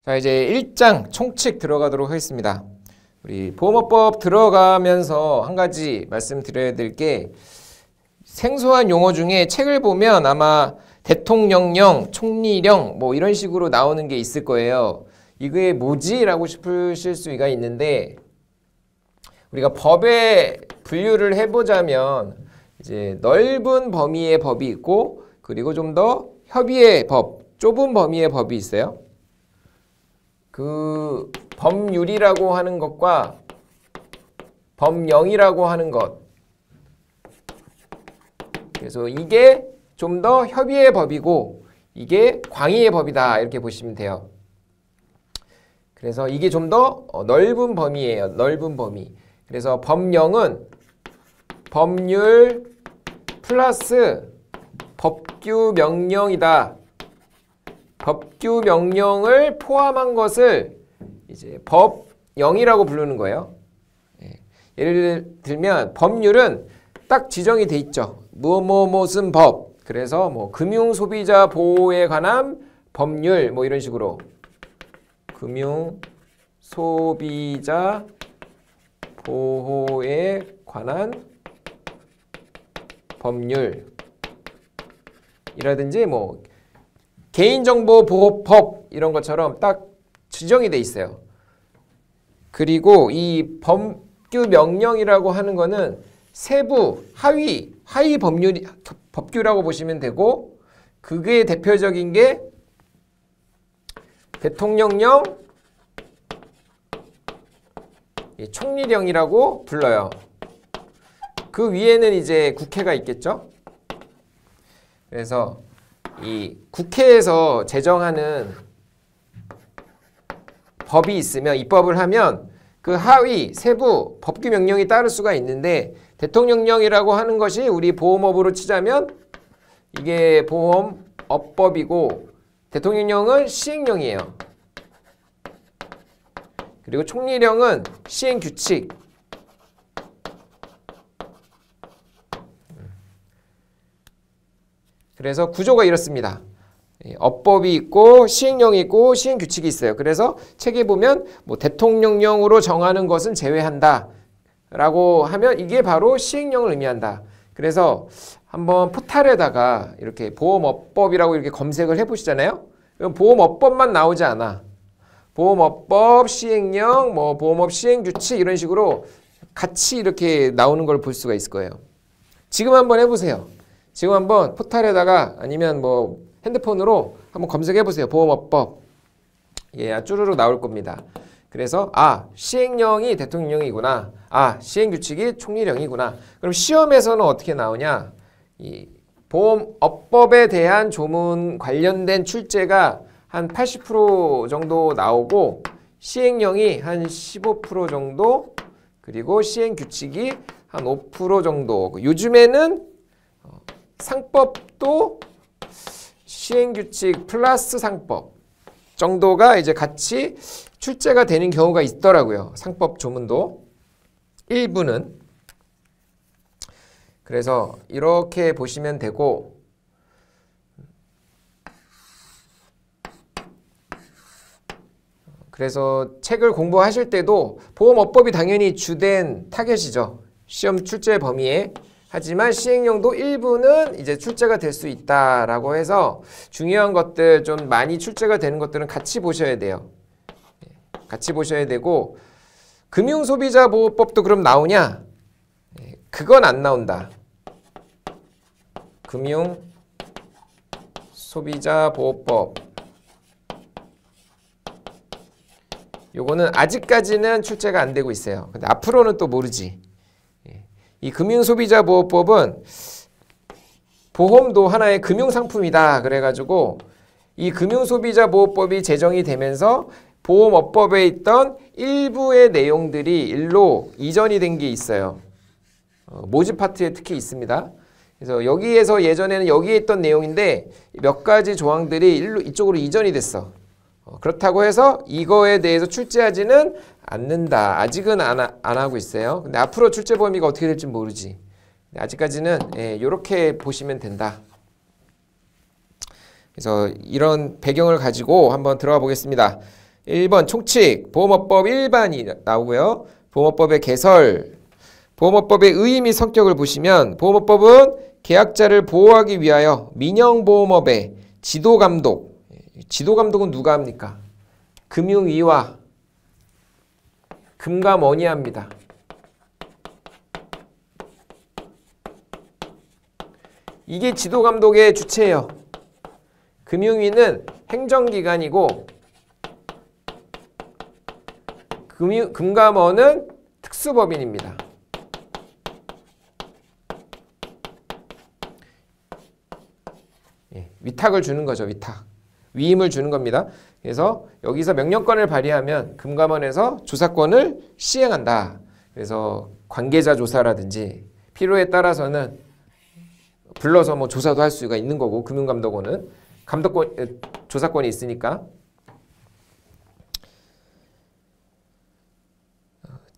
자, 이제 1장 총칙 들어가도록 하겠습니다. 우리 보험업법 들어가면서 한 가지 말씀드려야 될 게, 생소한 용어 중에 책을 보면 아마 대통령령, 총리령 뭐 이런 식으로 나오는 게 있을 거예요. 이게 뭐지? 라고 싶으실 수가 있는데, 우리가 법에 분류를 해보자면 이제 넓은 범위의 법이 있고, 그리고 좀 더 협의의 법, 좁은 범위의 법이 있어요. 그 법률이라고 하는 것과 법령이라고 하는 것, 그래서 이게 좀 더 협의의 법이고 이게 광의의 법이다, 이렇게 보시면 돼요. 그래서 이게 좀 더 넓은 범위예요. 넓은 범위. 그래서 법령은 법률 플러스 법규 명령이다. 법규 명령을 포함한 것을 이제 법령이라고 부르는 거예요. 예를 들면 법률은 딱 지정이 돼 있죠. 무슨 법. 그래서 뭐 금융 소비자 보호에 관한 법률 뭐 이런 식으로 금융 소비자 보호에 관한 법률이라든지 뭐 개인정보보호법 이런 것처럼 딱 지정이 돼 있어요. 그리고 이 법규 명령이라고 하는 거는 세부, 하위 법규라고 보시면 되고, 그게 대표적인 게 대통령령, 총리령이라고 불러요. 그 위에는 이제 국회가 있겠죠. 그래서 이 국회에서 제정하는 법이 있으면, 입법을 하면 그 하위 세부 법규 명령이 따를 수가 있는데, 대통령령이라고 하는 것이 우리 보험업으로 치자면 이게 보험업법이고, 대통령령은 시행령이에요. 그리고 총리령은 시행규칙. 그래서 구조가 이렇습니다. 업법이 있고 시행령이 있고 시행규칙이 있어요. 그래서 책에 보면 뭐 대통령령으로 정하는 것은 제외한다 라고 하면 이게 바로 시행령을 의미한다. 그래서 한번 포탈에다가 이렇게 보험업법이라고 이렇게 검색을 해보시잖아요. 그럼 보험업법만 나오지 않아. 보험업법, 시행령, 뭐 보험업 시행규칙 이런 식으로 같이 이렇게 나오는 걸 볼 수가 있을 거예요. 지금 한번 해보세요. 지금 한번 포탈에다가 아니면 뭐 핸드폰으로 한번 검색해 보세요. 보험업법. 예, 쭈루루 나올 겁니다. 그래서 시행령이 대통령령이구나. 시행규칙이 총리령이구나. 그럼 시험에서는 어떻게 나오냐? 이 보험업법에 대한 조문 관련된 출제가 한 80% 정도 나오고, 시행령이 한 15% 정도, 그리고 시행규칙이 한 5% 정도. 요즘에는 상법도 시행규칙 플러스 상법 정도가 이제 같이 출제가 되는 경우가 있더라고요. 상법 조문도 일부는. 그래서 이렇게 보시면 되고, 그래서 책을 공부하실 때도 보험업법이 당연히 주된 타겟이죠. 시험 출제 범위에. 하지만 시행령도 일부는 이제 출제가 될 수 있다라고 해서 중요한 것들, 좀 많이 출제가 되는 것들은 같이 보셔야 돼요. 같이 보셔야 되고, 금융소비자보호법도 그럼 나오냐? 그건 안 나온다. 금융소비자보호법. 요거는 아직까지는 출제가 안 되고 있어요. 근데 앞으로는 또 모르지. 이 금융소비자보호법은 보험도 하나의 금융상품이다. 그래가지고 이 금융소비자보호법이 제정이 되면서 보험업법에 있던 일부의 내용들이 일로 이전이 된 게 있어요. 모집 파트에 특히 있습니다. 그래서 여기에서 예전에는 여기에 있던 내용인데 몇 가지 조항들이 이쪽으로 이전이 됐어. 그렇다고 해서 이거에 대해서 출제하지는 않는다. 아직은 안 하고 있어요. 근데 앞으로 출제 범위가 어떻게 될지 모르지. 아직까지는 이렇게 보시면 된다. 그래서 이런 배경을 가지고 한번 들어가 보겠습니다. 1번 총칙, 보험업법 일반이 나오고요. 보험업법의 개설, 보험업법의 의의 및 성격을 보시면 보험업법은 계약자를 보호하기 위하여 민영보험업의 지도감독, 지도감독은 누가 합니까? 금융위와 금감원이 합니다. 이게 지도감독의 주체예요. 금융위는 행정기관이고 금감원은 특수법인입니다. 위탁을 주는 거죠. 위탁. 위임을 주는 겁니다. 그래서 여기서 명령권을 발휘하면 금감원에서 조사권을 시행한다. 그래서 관계자 조사라든지 필요에 따라서는 불러서 뭐 조사도 할 수가 있는 거고, 금융감독원은 조사권이 있으니까.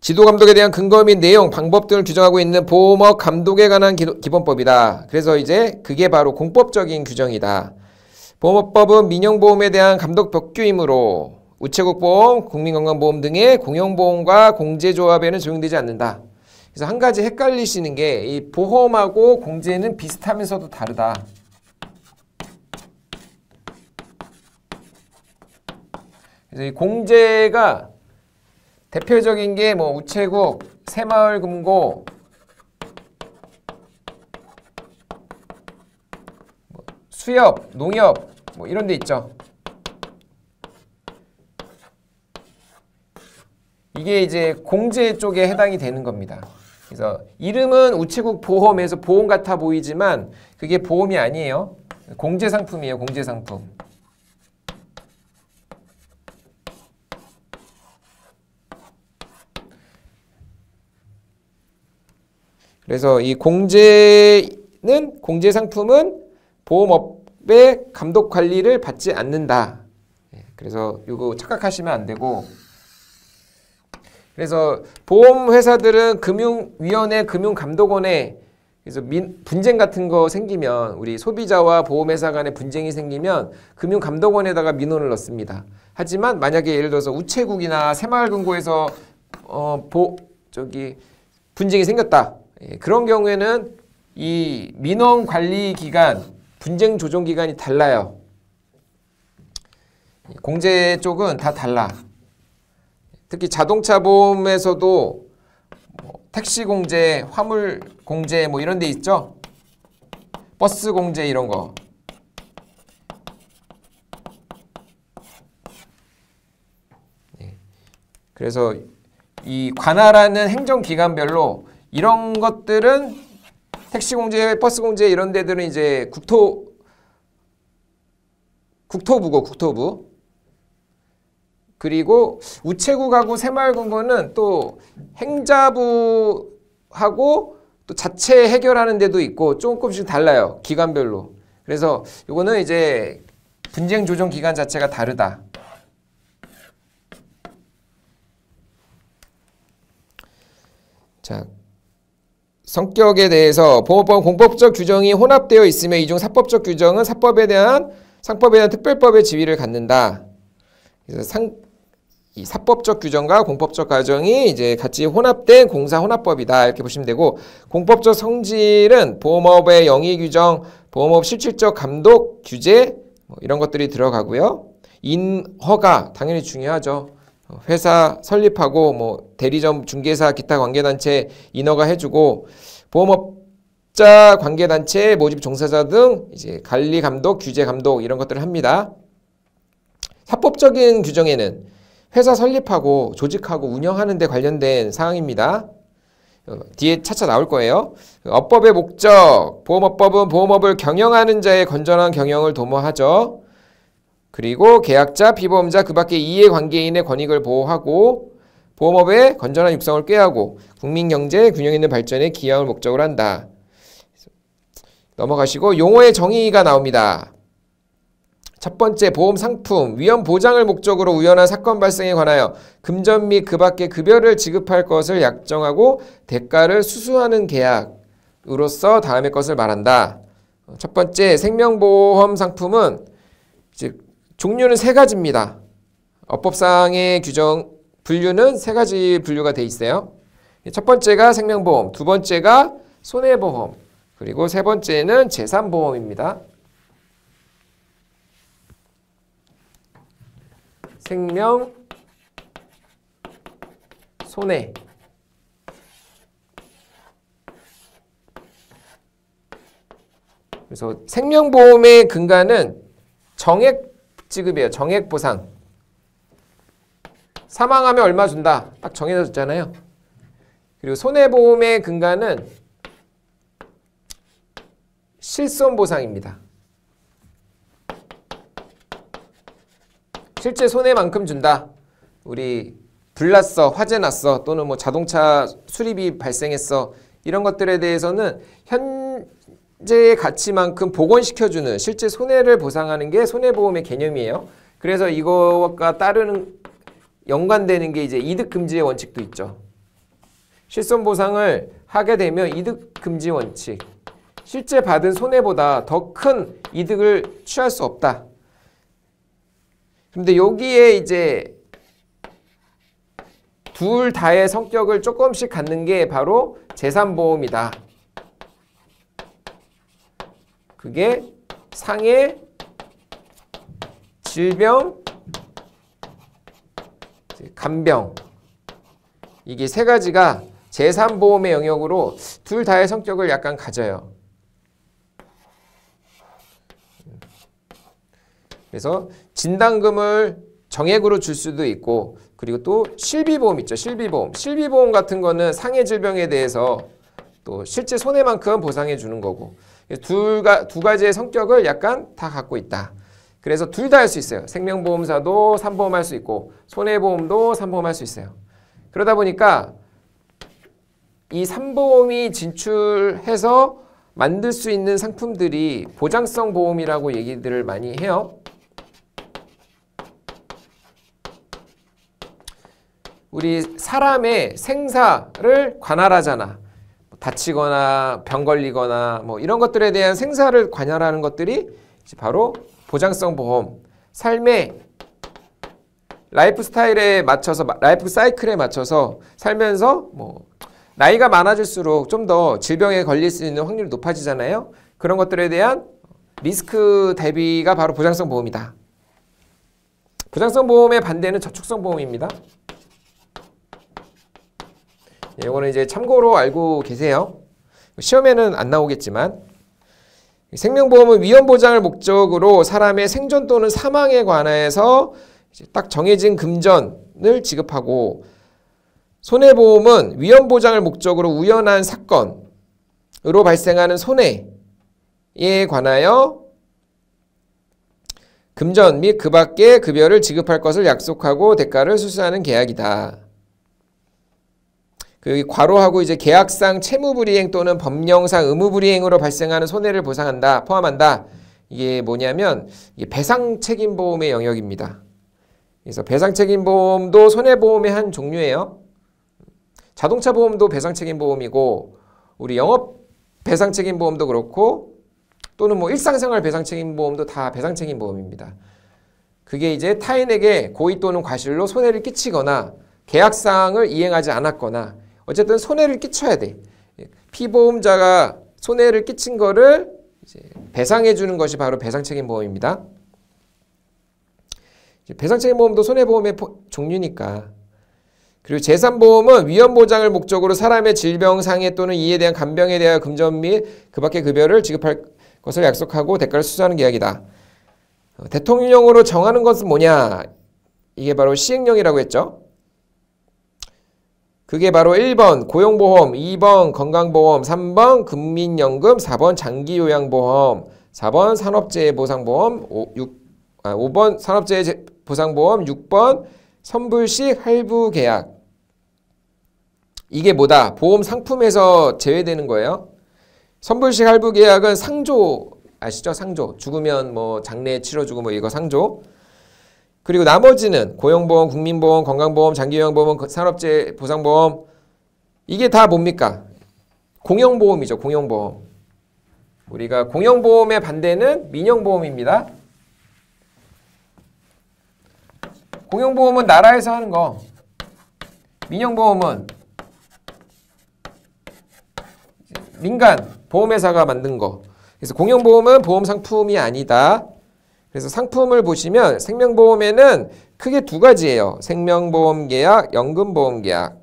지도감독에 대한 근거 및 내용, 방법 등을 규정하고 있는 보험업 감독에 관한 기본법이다. 그래서 이제 그게 바로 공법적인 규정이다. 보험업법은 민영보험에 대한 감독 법규이므로 우체국보험, 국민건강보험 등의 공영보험과 공제조합에는 적용되지 않는다. 그래서 한 가지 헷갈리시는 게 이 보험하고 공제는 비슷하면서도 다르다. 그래서 이 공제가 대표적인 게 뭐 우체국, 새마을금고, 수협, 농협 뭐 이런 데 있죠. 이게 이제 공제 쪽에 해당이 되는 겁니다. 그래서 이름은 우체국 보험에서 보험 같아 보이지만 그게 보험이 아니에요. 공제 상품이에요. 공제 상품. 그래서 이 공제 상품은 보험업의 감독 관리를 받지 않는다. 그래서 이거 착각하시면 안 되고, 그래서 보험회사들은 금융위원회, 금융감독원에 그래서 분쟁 같은 거 생기면, 우리 소비자와 보험회사 간에 분쟁이 생기면 금융감독원에다가 민원을 넣습니다. 하지만 만약에 예를 들어서 우체국이나 새마을금고에서 분쟁이 생겼다. 그런 경우에는 이 민원 관리 기간, 분쟁 조정 기간이 달라요. 공제 쪽은 다 달라. 특히 자동차 보험에서도 택시 공제, 화물 공제 뭐 이런 데 있죠. 버스 공제 이런 거. 그래서 이 관할하는 행정기관별로 이런 것들은 택시 공제, 버스 공제 이런 데들은 이제 국토부고, 국토부. 그리고 우체국하고 새마을금고는 또 행자부하고 또 자체 해결하는 데도 있고 조금씩 달라요. 기관별로. 그래서 이거는 이제 분쟁 조정 기간 자체가 다르다. 자, 성격에 대해서 보험법 공법적 규정이 혼합되어 있으며 이중 사법적 규정은 상법에 대한 특별법의 지위를 갖는다. 그래서 이 사법적 규정과 공법적 과정이 이제 같이 혼합된 공사 혼합법이다. 이렇게 보시면 되고, 공법적 성질은 보험업의 영위 규정, 보험업 실질적 감독 규제 뭐 이런 것들이 들어가고요. 인허가 당연히 중요하죠. 회사 설립하고 뭐 대리점, 중개사, 기타 관계단체 인허가 해주고, 보험업자 관계단체, 모집 종사자 등 이제 관리 감독, 규제 감독 이런 것들을 합니다. 사법적인 규정에는 회사 설립하고 조직하고 운영하는 데 관련된 사항입니다. 뒤에 차차 나올 거예요. 업법의 목적, 보험업법은 보험업을 경영하는 자의 건전한 경영을 도모하죠. 그리고 계약자, 피보험자, 그 밖의 이해관계인의 권익을 보호하고 보험업의 건전한 육성을 꾀하고 국민경제 균형 있는 발전에 기여할 목적으로 한다. 넘어가시고 용어의 정의가 나옵니다. 첫 번째, 보험 상품, 위험 보장을 목적으로 우연한 사건 발생에 관하여 금전 및 그 밖의 급여를 지급할 것을 약정하고 대가를 수수하는 계약으로서 다음의 것을 말한다. 첫 번째, 생명보험 상품은 이제 종류는 세 가지입니다. 어법상의 규정 분류는 세 가지 분류가 돼 있어요. 첫 번째가 생명보험, 두 번째가 손해보험, 그리고 세 번째는 재산보험입니다. 생명, 손해. 그래서 생명보험의 근간은 정액 지급이에요. 정액 보상. 사망하면 얼마 준다. 딱 정해졌잖아요. 그리고 손해보험의 근간은 실손보상입니다. 실제 손해만큼 준다. 우리 불났어, 화재 났어, 또는 뭐 자동차 수리비 발생했어. 이런 것들에 대해서는 현재의 가치만큼 복원시켜주는 실제 손해를 보상하는 게 손해보험의 개념이에요. 그래서 이것과 따르는 연관되는 게 이제 이득금지의 원칙도 있죠. 실손보상을 하게 되면 이득금지 원칙. 실제 받은 손해보다 더 큰 이득을 취할 수 없다. 근데 여기에 이제 둘 다의 성격을 조금씩 갖는 게 바로 재산보험이다. 그게 상해, 질병, 간병. 이게 세 가지가 재산보험의 영역으로 둘 다의 성격을 약간 가져요. 그래서 진단금을 정액으로 줄 수도 있고, 그리고 또 실비보험 있죠. 실비보험. 실비보험 같은 거는 상해 질병에 대해서 또 실제 손해만큼 보상해 주는 거고, 두 가지의 성격을 약간 다 갖고 있다. 그래서 둘 다 할 수 있어요. 생명보험사도 산보험할 수 있고 손해보험도 산보험할 수 있어요. 그러다 보니까 이 산보험이 진출해서 만들 수 있는 상품들이 보장성 보험이라고 얘기들을 많이 해요. 우리 사람의 생사를 관할하잖아. 다치거나 병 걸리거나 뭐 이런 것들에 대한 생사를 관할하는 것들이 바로 보장성 보험. 삶의 라이프 스타일에 맞춰서, 라이프 사이클에 맞춰서 살면서 뭐 나이가 많아질수록 좀 더 질병에 걸릴 수 있는 확률이 높아지잖아요. 그런 것들에 대한 리스크 대비가 바로 보장성 보험이다. 보장성 보험의 반대는 저축성 보험입니다. 이거는 이제 참고로 알고 계세요. 시험에는 안 나오겠지만, 생명보험은 위험보장을 목적으로 사람의 생존 또는 사망에 관해서 딱 정해진 금전을 지급하고, 손해보험은 위험보장을 목적으로 우연한 사건으로 발생하는 손해에 관하여 금전 및 그 밖의 급여를 지급할 것을 약속하고 대가를 수수하는 계약이다. 그 괄호하고 이제 계약상 채무불이행 또는 법령상 의무불이행으로 발생하는 손해를 보상한다, 포함한다. 이게 뭐냐면 이게 배상책임보험의 영역입니다. 그래서 배상책임보험도 손해보험의 한 종류예요. 자동차 보험도 배상책임보험이고, 우리 영업 배상책임보험도 그렇고, 또는 뭐 일상생활 배상책임보험도 다 배상책임보험입니다. 그게 이제 타인에게 고의 또는 과실로 손해를 끼치거나 계약사항을 이행하지 않았거나 어쨌든 손해를 끼쳐야 돼. 피보험자가 손해를 끼친 거를 이제 배상해 주는 것이 바로 배상책임보험입니다. 배상책임보험도 손해보험의 종류니까. 그리고 재산보험은 위험보장을 목적으로 사람의 질병, 상해 또는 이에 대한 간병에 대하여 금전 및 그 밖의 급여를 지급할 것을 약속하고 대가를 수수하는 계약이다. 대통령령으로 정하는 것은 뭐냐? 이게 바로 시행령이라고 했죠. 그게 바로 1번 고용보험, 2번 건강보험, 3번 국민연금, 4번 장기요양보험, 4번 산업재해보상보험, 5번 산업재해보상보험, 6번 선불식 할부계약. 이게 뭐다? 보험 상품에서 제외되는 거예요. 선불식 할부계약은 상조 아시죠? 상조. 죽으면 뭐 장례 치러주고 뭐 이거 상조. 그리고 나머지는 고용보험, 국민보험, 건강보험, 장기요양보험, 산업재해 보상보험, 이게 다 뭡니까? 공영보험이죠. 공영보험. 우리가 공영보험의 반대는 민영보험입니다. 공영보험은 나라에서 하는 거. 민영보험은 민간 보험회사가 만든 거. 그래서 공영보험은 보험 상품이 아니다. 그래서 상품을 보시면 생명보험에는 크게 두 가지예요. 생명보험 계약, 연금보험 계약.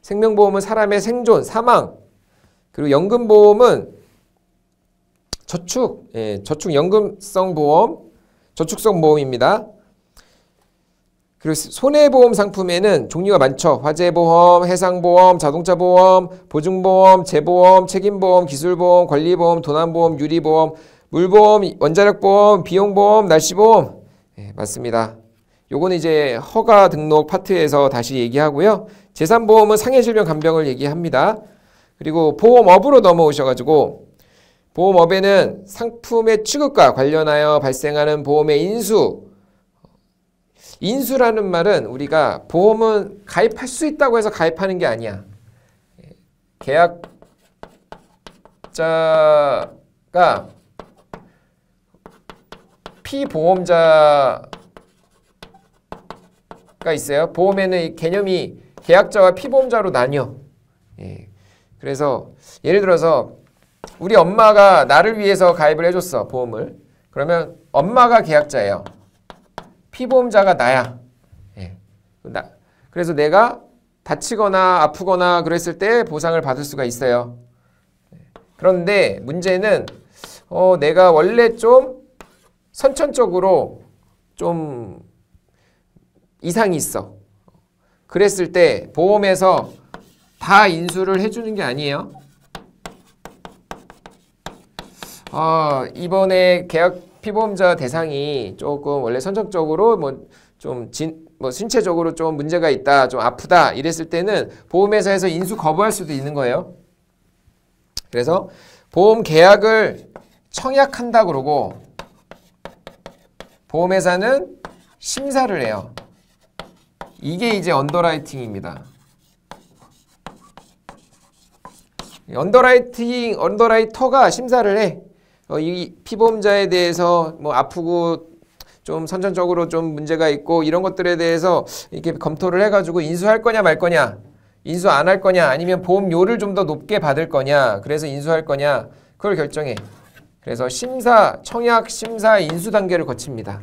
생명보험은 사람의 생존, 사망. 그리고 연금보험은 저축, 저축 연금성 보험, 저축성 보험입니다. 그리고 손해보험 상품에는 종류가 많죠. 화재보험, 해상보험, 자동차보험, 보증보험, 재보험, 책임보험, 기술보험, 관리보험, 도난보험, 유리보험, 물보험, 원자력보험, 비용보험, 날씨보험. 맞습니다. 요거는 이제 허가 등록 파트에서 다시 얘기하고요. 재산보험은 상해질병 간병을 얘기합니다. 그리고 보험업으로 넘어오셔가지고 보험업에는 상품의 취급과 관련하여 발생하는 보험의 인수. 인수라는 말은 우리가 보험은 가입할 수 있다고 해서 가입하는 게 아니야. 계약자가 피보험자가 있어요. 보험에는 이 개념이 계약자와 피보험자로 나뉘어. 그래서 예를 들어서 우리 엄마가 나를 위해서 가입을 해줬어. 보험을. 그러면 엄마가 계약자예요. 피보험자가 나야. 그래서 내가 다치거나 아프거나 그랬을 때 보상을 받을 수가 있어요. 그런데 문제는 내가 원래 좀 선천적으로 좀 이상이 있어. 그랬을 때 보험에서 다 인수를 해주는 게 아니에요. 이번에 계약 피보험자 대상이 조금 원래 선천적으로 신체적으로 좀 문제가 있다, 좀 아프다 이랬을 때는 보험회사에서 인수 거부할 수도 있는 거예요. 그래서 보험 계약을 청약한다 그러고 보험회사는 심사를 해요. 이게 이제 언더라이팅입니다. 언더라이터가 심사를 해. 이 피보험자에 대해서 뭐 아프고 좀 선천적으로 좀 문제가 있고 이런 것들에 대해서 이렇게 검토를 해가지고 인수할 거냐 말 거냐, 인수 안 할 거냐, 아니면 보험료를 좀 더 높게 받을 거냐, 그래서 인수할 거냐, 그걸 결정해. 그래서 심사, 청약, 심사, 인수 단계를 거칩니다.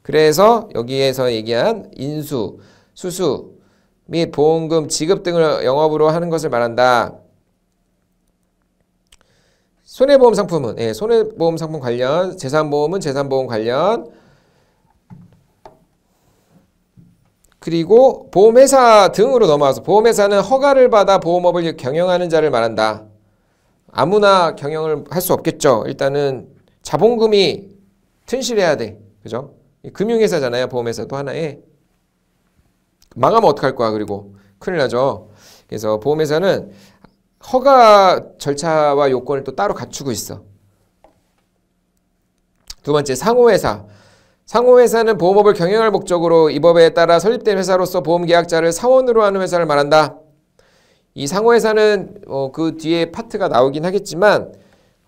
그래서 여기에서 얘기한 인수, 수수 및 보험금 지급 등을 영업으로 하는 것을 말한다. 손해보험 상품은 손해보험 상품 관련, 재산보험은 재산보험 관련, 그리고 보험회사 등으로 넘어와서 보험회사는 허가를 받아 보험업을 경영하는 자를 말한다. 아무나 경영을 할 수 없겠죠. 일단은 자본금이 튼실해야 돼. 그죠? 금융회사잖아요. 보험회사도 하나에. 망하면 어떡할 거야. 그리고 큰일 나죠. 그래서 보험회사는 허가 절차와 요건을 또 따로 갖추고 있어. 두 번째, 상호회사. 상호회사는 보험업을 경영할 목적으로 이 법에 따라 설립된 회사로서 보험계약자를 사원으로 하는 회사를 말한다. 이 상호회사는 그 뒤에 파트가 나오긴 하겠지만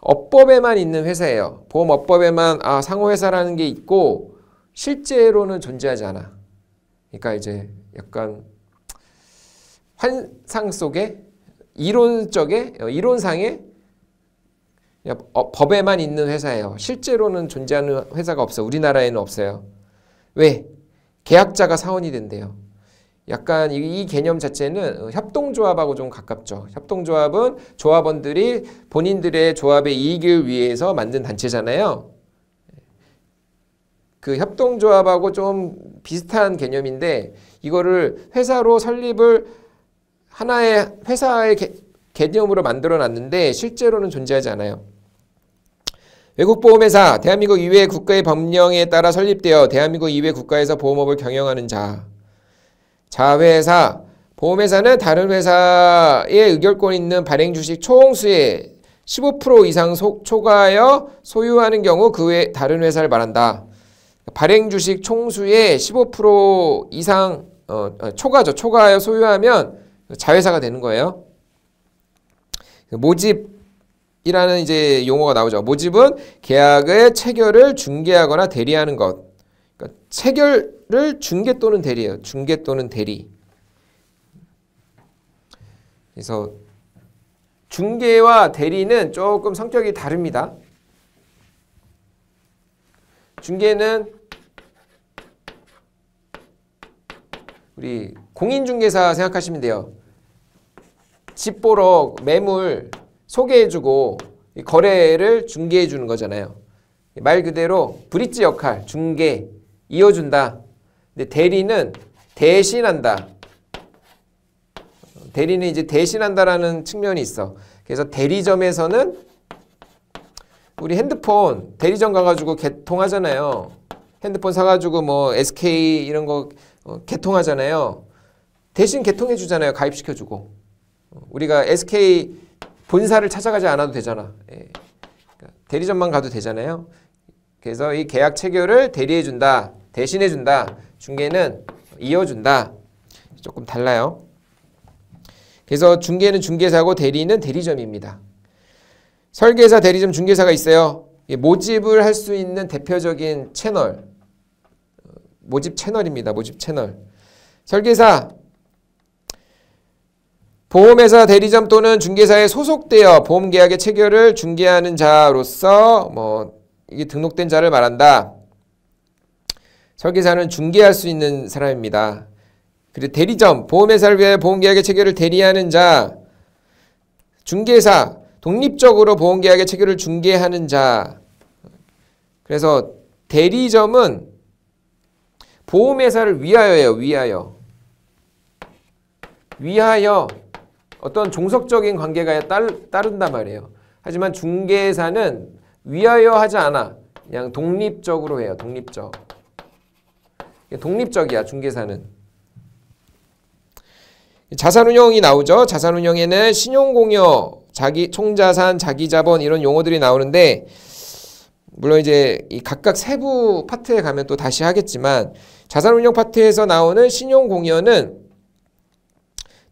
업법에만 있는 회사예요. 보험업법에만 상호회사라는 게 있고 실제로는 존재하지 않아. 그러니까 이제 약간 환상 속에 이론상에 법에만 있는 회사예요. 실제로는 존재하는 회사가 없어. 우리나라에는 없어요. 왜? 계약자가 사원이 된대요. 약간 이 개념 자체는 협동조합하고 좀 가깝죠. 협동조합은 조합원들이 본인들의 조합의 이익을 위해서 만든 단체잖아요. 그 협동조합하고 좀 비슷한 개념인데 이거를 회사로 설립을 하나의 회사의 개념으로 만들어 놨는데 실제로는 존재하지 않아요. 외국보험회사, 대한민국 이외의 국가의 법령에 따라 설립되어 대한민국 이외의 국가에서 보험업을 경영하는 자. 자회사, 보험회사는 다른 회사의 의결권 있는 발행주식 총수의 15% 이상 초과하여 소유하는 경우 그 외 다른 회사를 말한다. 발행주식 총수의 15% 이상 초과죠. 초과하여 소유하면 자회사가 되는 거예요. 모집이라는 이제 용어가 나오죠. 모집은 계약의 체결을 중개하거나 대리하는 것. 그러니까 체결을 중개 또는 대리예요. 중개 또는 대리. 그래서 중개와 대리는 조금 성격이 다릅니다. 중개는 우리 공인중개사 생각하시면 돼요. 집 보러 매물 소개해주고 거래를 중개해주는 거잖아요. 말 그대로 브릿지 역할, 중개, 이어준다. 근데 대리는 대신한다. 대리는 이제 대신한다라는 측면이 있어. 그래서 대리점에서는 우리 핸드폰 대리점 가가지고 개통하잖아요. 핸드폰 사가지고 뭐 SK 이런 거 개통하잖아요. 대신 개통해 주잖아요. 가입시켜주고. 우리가 SK 본사를 찾아가지 않아도 되잖아. 예. 대리점만 가도 되잖아요. 그래서 이 계약 체결을 대리해 준다. 대신해 준다. 중개는 이어준다. 조금 달라요. 그래서 중개는 중개사고 대리는 대리점입니다. 설계사, 대리점, 중개사가 있어요. 모집을 할 수 있는 대표적인 채널. 모집 채널입니다. 모집 채널. 설계사, 보험회사, 대리점 또는 중개사에 소속되어 보험계약의 체결을 중개하는 자로서 이게 등록된 자를 말한다. 설계사는 중개할 수 있는 사람입니다. 그리고 대리점, 보험회사를 위해 보험계약의 체결을 대리하는 자. 중개사, 독립적으로 보험계약의 체결을 중개하는 자. 그래서 대리점은 보험회사를 위하여예요. 위하여 어떤 종속적인 관계가 따른단 말이에요. 하지만 중개사는 위하여 하지 않아. 그냥 독립적으로 해요. 독립적이야. 중개사는. 자산운용이 나오죠. 자산운용에는 신용공여, 총자산, 자기자본 이런 용어들이 나오는데 물론 이제 이 각각 세부 파트에 가면 또 다시 하겠지만 자산운용 파트에서 나오는 신용공여는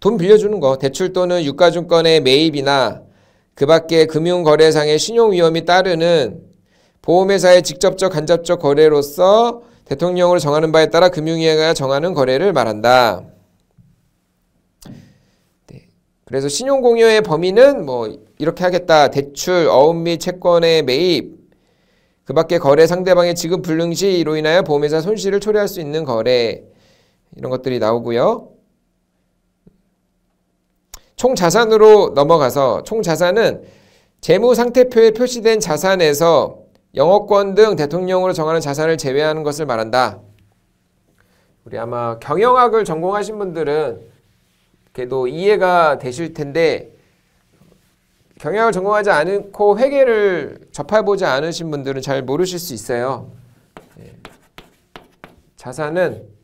돈 빌려주는 거, 대출 또는 유가증권의 매입이나 그 밖에 금융거래상의 신용위험이 따르는 보험회사의 직접적 간접적 거래로서 대통령으로 정하는 바에 따라 금융위원회가 정하는 거래를 말한다. 네. 그래서 신용공여의 범위는 이렇게 하겠다. 대출, 어음 및 채권의 매입, 그 밖에 거래 상대방의 지급 불능 시로 인하여 보험회사 손실을 초래할 수 있는 거래, 이런 것들이 나오고요. 총자산으로 넘어가서 총자산은 재무상태표에 표시된 자산에서 영업권 등 대통령으로 정하는 자산을 제외하는 것을 말한다. 우리 아마 경영학을 전공하신 분들은 그래도 이해가 되실 텐데 경영학을 전공하지 않고 회계를 접해보지 않으신 분들은 잘 모르실 수 있어요. 자산은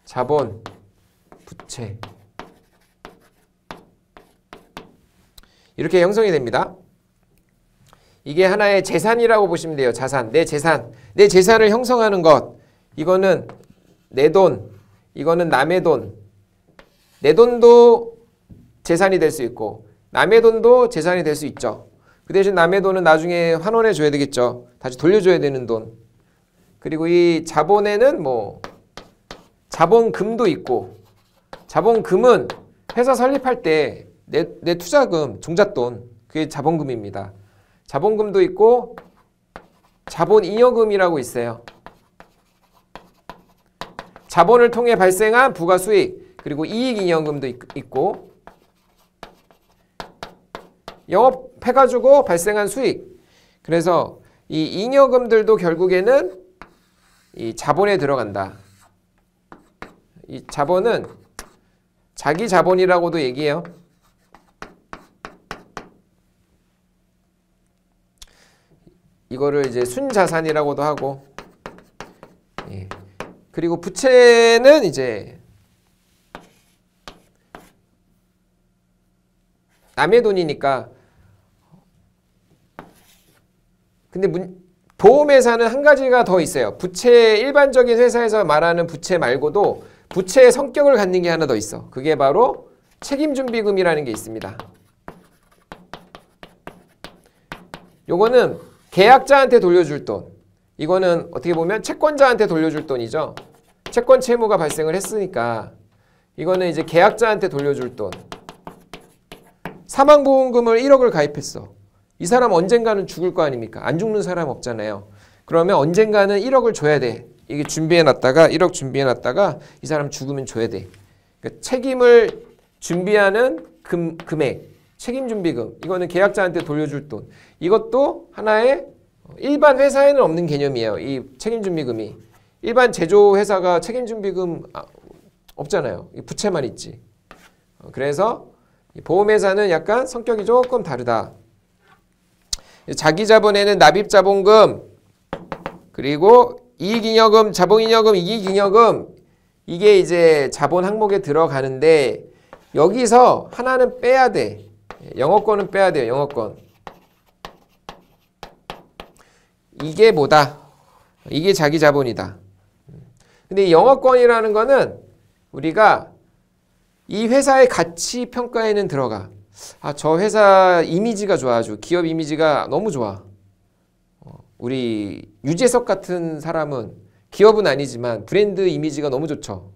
자본, 부채 이렇게 형성이 됩니다. 이게 하나의 재산이라고 보시면 돼요. 자산, 내 재산을 형성하는 것. 이거는 내 돈, 이거는 남의 돈. 내 돈도 재산이 될 수 있고 남의 돈도 재산이 될 수 있죠. 그 대신 남의 돈은 나중에 환원해 줘야 되겠죠. 다시 돌려줘야 되는 돈. 그리고 이 자본에는 자본금도 있고, 자본금은 회사 설립할 때 내 투자금, 종잣돈, 그게 자본금입니다. 자본금도 있고 자본잉여금이라고 있어요. 자본을 통해 발생한 부가수익, 그리고 이익잉여금도 있고, 영업해가지고 발생한 수익. 그래서 이 잉여금들도 결국에는 이 자본에 들어간다. 이 자본은 자기 자본이라고도 얘기해요. 이거를 이제 순자산이라고도 하고, 예. 그리고 부채는 이제 남의 돈이니까. 근데 보험회사는 한 가지가 더 있어요. 부채, 일반적인 회사에서 말하는 부채 말고도 부채의 성격을 갖는 게 하나 더 있어. 그게 바로 책임준비금이라는 게 있습니다. 요거는 계약자한테 돌려줄 돈. 이거는 어떻게 보면 채권자한테 돌려줄 돈이죠. 채권 채무가 발생을 했으니까 이거는 이제 계약자한테 돌려줄 돈. 사망보험금을 1억을 가입했어. 이 사람 언젠가는 죽을 거 아닙니까? 안 죽는 사람 없잖아요. 그러면 언젠가는 1억을 줘야 돼. 이게 준비해놨다가 1억 준비해놨다가 이 사람 죽으면 줘야 돼. 그러니까 책임을 준비하는 금액, 책임준비금. 이거는 계약자한테 돌려줄 돈. 이것도 하나의 일반 회사에는 없는 개념이에요. 이 책임준비금이. 일반 제조회사가 책임준비금 없잖아요. 부채만 있지. 그래서 보험회사는 약간 성격이 조금 다르다. 자기자본에는 납입자본금, 그리고 이익잉여금, 자본잉여금, 이익잉여금, 이게 이제 자본 항목에 들어가는데 여기서 하나는 빼야 돼. 영업권은 빼야 돼요. 영업권. 이게 뭐다? 이게 자기 자본이다. 근데 이 영업권이라는 거는 우리가 이 회사의 가치 평가에는 들어가. 아, 저 회사 이미지가 좋아. 아주 기업 이미지가 너무 좋아. 우리 유재석 같은 사람은 기업은 아니지만 브랜드 이미지가 너무 좋죠.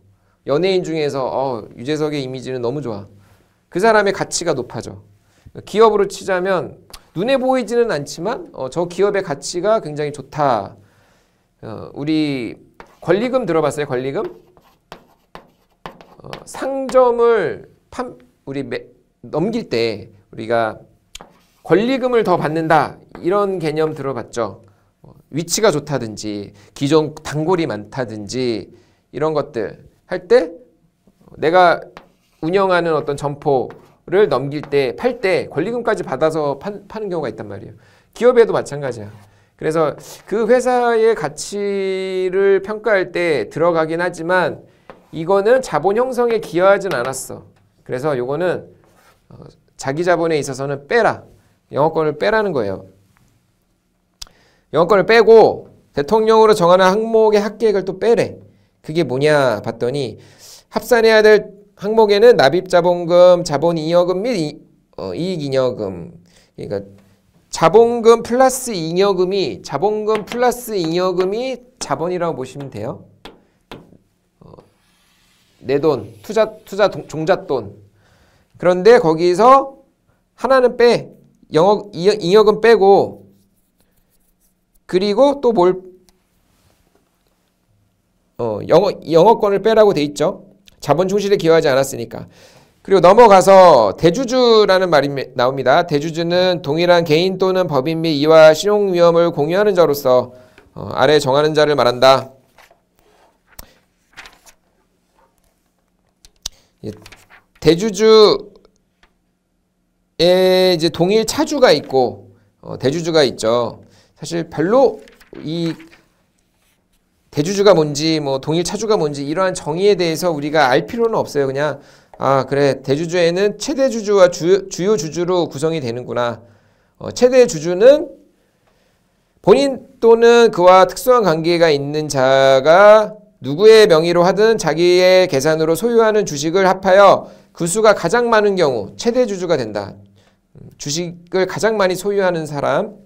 연예인 중에서 유재석의 이미지는 너무 좋아. 그 사람의 가치가 높아져. 기업으로 치자면 눈에 보이지는 않지만 저 기업의 가치가 굉장히 좋다. 우리 권리금 들어봤어요? 권리금? 상점을 넘길 때 우리가 권리금을 더 받는다. 이런 개념 들어봤죠? 위치가 좋다든지 기존 단골이 많다든지 이런 것들 할 때 내가 운영하는 어떤 점포를 넘길 때, 팔 때 권리금까지 받아서 파는 경우가 있단 말이에요. 기업에도 마찬가지야. 그래서 그 회사의 가치를 평가할 때 들어가긴 하지만 이거는 자본 형성에 기여하진 않았어. 그래서 요거는 자기 자본에 있어서는 빼라. 영업권을 빼라는 거예요. 영업권을 빼고 대통령으로 정하는 항목의 합계액을 또 빼래. 그게 뭐냐 봤더니 합산해야 될 항목에는 납입자본금, 자본잉여금 및 이익잉여금. 그러니까 자본금 플러스 잉여금이 자본이라고 보시면 돼요. 내 돈, 종잣돈. 그런데 거기서 하나는 빼. 잉여금 빼고 그리고 또 영업권을 빼라고 돼 있죠. 자본 충실에 기여하지 않았으니까. 그리고 넘어가서 대주주라는 말이 나옵니다. 대주주는 동일한 개인 또는 법인 및 이와 신용위험을 공유하는 자로서 아래 정하는 자를 말한다. 대주주에 이제 동일 차주가 있고 대주주가 있죠. 사실 별로 이 대주주가 뭔지 뭐 동일 차주가 뭔지 이러한 정의에 대해서 우리가 알 필요는 없어요. 그냥 그래 최대주주에는 최대주주와 주요 주주로 구성이 되는구나. 최대주주는 본인 또는 그와 특수한 관계가 있는 자가 누구의 명의로 하든 자기의 계산으로 소유하는 주식을 합하여 그 수가 가장 많은 경우 최대주주가 된다. 주식을 가장 많이 소유하는 사람.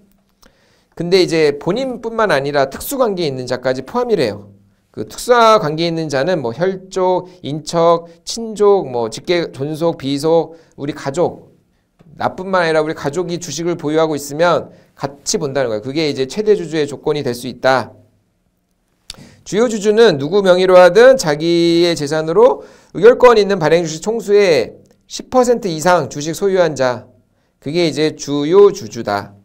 근데 이제 본인뿐만 아니라 특수관계에 있는 자까지 포함이래요. 그 특수관계에 있는 자는 뭐 혈족, 인척, 친족, 뭐 직계, 존속, 비속, 우리 가족, 나뿐만 아니라 우리 가족이 주식을 보유하고 있으면 같이 본다는 거예요. 그게 이제 최대주주의 조건이 될 수 있다. 주요 주주는 누구 명의로 하든 자기의 재산으로 의결권 있는 발행주식 총수의 10% 이상 주식 소유한 자. 그게 이제 주요 주주다.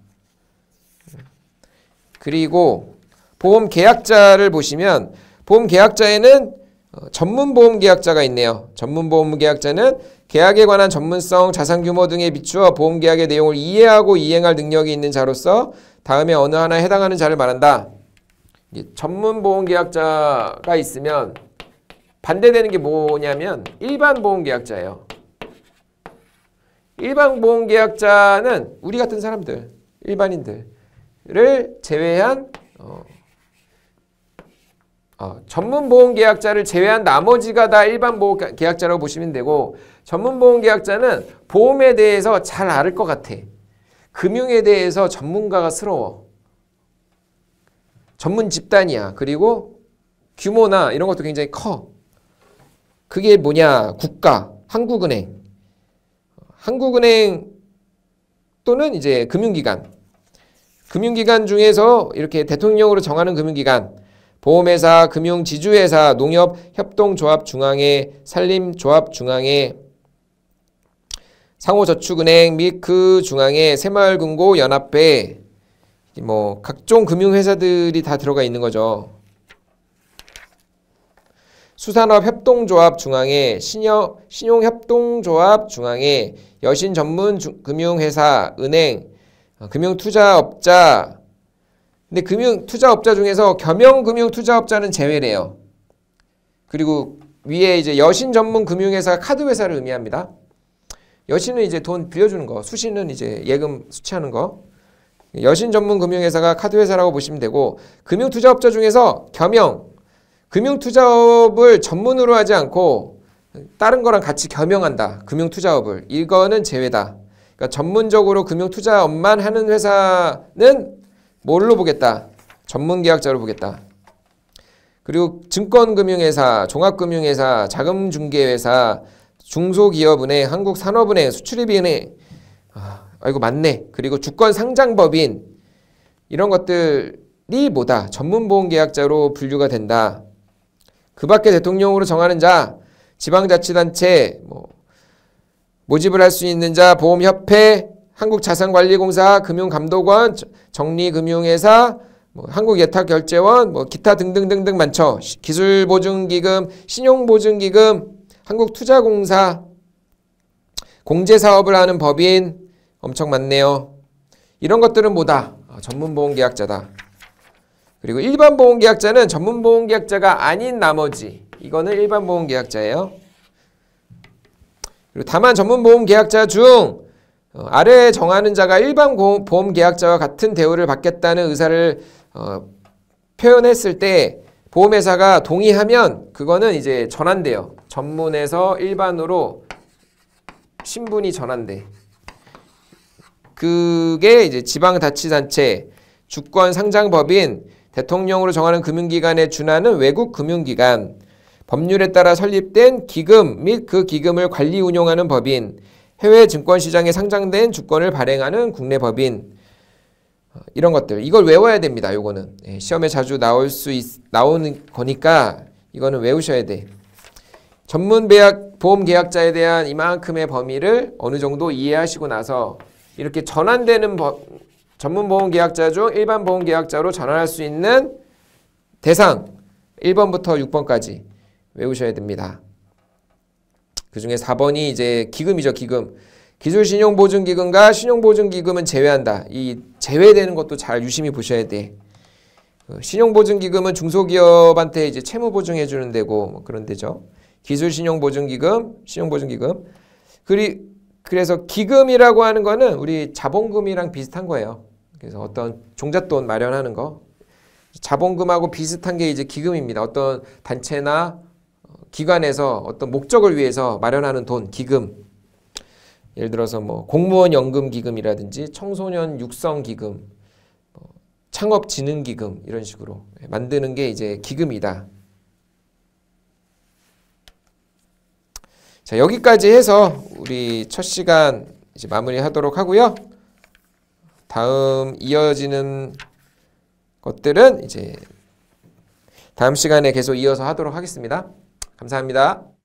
그리고 보험계약자를 보시면 보험계약자에는 전문보험계약자가 있네요. 전문보험계약자는 계약에 관한 전문성, 자산규모 등에 비추어 보험계약의 내용을 이해하고 이행할 능력이 있는 자로서 다음에 어느 하나에 해당하는 자를 말한다. 전문보험계약자가 있으면 반대되는 게 뭐냐면 일반 보험계약자예요. 일반 보험계약자는 우리 같은 사람들, 일반인들을 제외한 전문보험계약자를 제외한 나머지가 다 일반 보험계약자라고 보시면 되고 전문보험계약자는 보험에 대해서 잘 알 것 같아. 금융에 대해서 전문가가스러워. 전문 집단이야. 그리고 규모나 이런 것도 굉장히 커. 그게 뭐냐? 국가, 한국은행. 한국은행 또는 이제 금융기관. 금융기관 중에서 이렇게 대통령으로 정하는 금융기관. 보험회사, 금융지주회사, 농협협동조합중앙회, 산림조합중앙회, 상호저축은행 및 그 중앙회, 새마을금고연합회, 뭐 각종 금융회사들이 다 들어가 있는 거죠. 수산업협동조합중앙회, 신용협동조합중앙회, 여신전문금융회사, 은행, 금융투자업자. 근데 금융투자업자 중에서 겸용금융투자업자는 제외래요. 그리고 위에 이제 여신전문금융회사, 카드회사를 의미합니다. 여신은 이제 돈 빌려주는 거, 수신은 이제 예금 수취하는 거. 여신전문금융회사가 카드회사라고 보시면 되고, 금융투자업자 중에서 겸용, 금융투자업을 전문으로 하지 않고 다른 거랑 같이 겸용한다. 금융투자업을. 이거는 제외다. 그러니까 전문적으로 금융투자업만 하는 회사는 뭘로 보겠다? 전문계약자로 보겠다. 그리고 증권금융회사, 종합금융회사, 자금중개회사, 중소기업은행, 한국산업은행, 수출입은행, 이거 맞네. 그리고 주권상장법인, 이런 것들이 뭐다? 전문보험계약자로 분류가 된다. 그 밖에 대통령으로 정하는 자, 지방자치단체, 모집을 할 수 있는 자, 보험협회, 한국자산관리공사, 금융감독원, 정리금융회사, 한국예탁결제원, 기타 등등등등 많죠. 기술보증기금, 신용보증기금, 한국투자공사, 공제사업을 하는 법인 엄청 많네요. 이런 것들은 뭐다? 전문보험계약자다. 그리고 일반보험계약자는 전문보험계약자가 아닌 나머지, 이거는 일반보험계약자예요. 그리고 다만 전문보험계약자 중 아래에 정하는 자가 일반 보험계약자와 같은 대우를 받겠다는 의사를 표현했을 때 보험회사가 동의하면 그거는 이제 전환돼요. 전문에서 일반으로 신분이 전환돼. 그게 이제 지방자치단체, 주권상장법인, 대통령으로 정하는 금융기관에 준하는 외국 금융기관, 법률에 따라 설립된 기금 및 그 기금을 관리 운용하는 법인, 해외 증권시장에 상장된 주권을 발행하는 국내 법인, 이런 것들. 이걸 외워야 됩니다. 요거는 시험에 자주 나오는 거니까 이거는 외우셔야 돼. 전문 보험계약자에 대한 이만큼의 범위를 어느 정도 이해하시고 나서 이렇게 전환되는 전문보험계약자 중 일반보험계약자로 전환할 수 있는 대상 1번부터 6번까지 외우셔야 됩니다. 그 중에 4번이 이제 기금이죠. 기금. 기술신용보증기금과 신용보증기금은 제외한다. 이 제외되는 것도 잘 유심히 보셔야 돼. 신용보증기금은 중소기업한테 이제 채무보증해 주는 데고 그런 데죠. 기술신용보증기금, 신용보증기금. 그래서 기금이라고 하는 거는 우리 자본금이랑 비슷한 거예요. 그래서 어떤 종잣돈 마련하는 거. 자본금하고 비슷한 게 이제 기금입니다. 어떤 단체나 기관에서 어떤 목적을 위해서 마련하는 돈, 기금. 예를 들어서 공무원 연금 기금이라든지 청소년 육성 기금, 창업 진흥 기금 이런 식으로 만드는 게 이제 기금이다. 자, 여기까지 해서 우리 첫 시간 이제 마무리하도록 하고요. 다음 이어지는 것들은 이제 다음 시간에 계속 이어서 하도록 하겠습니다. 감사합니다.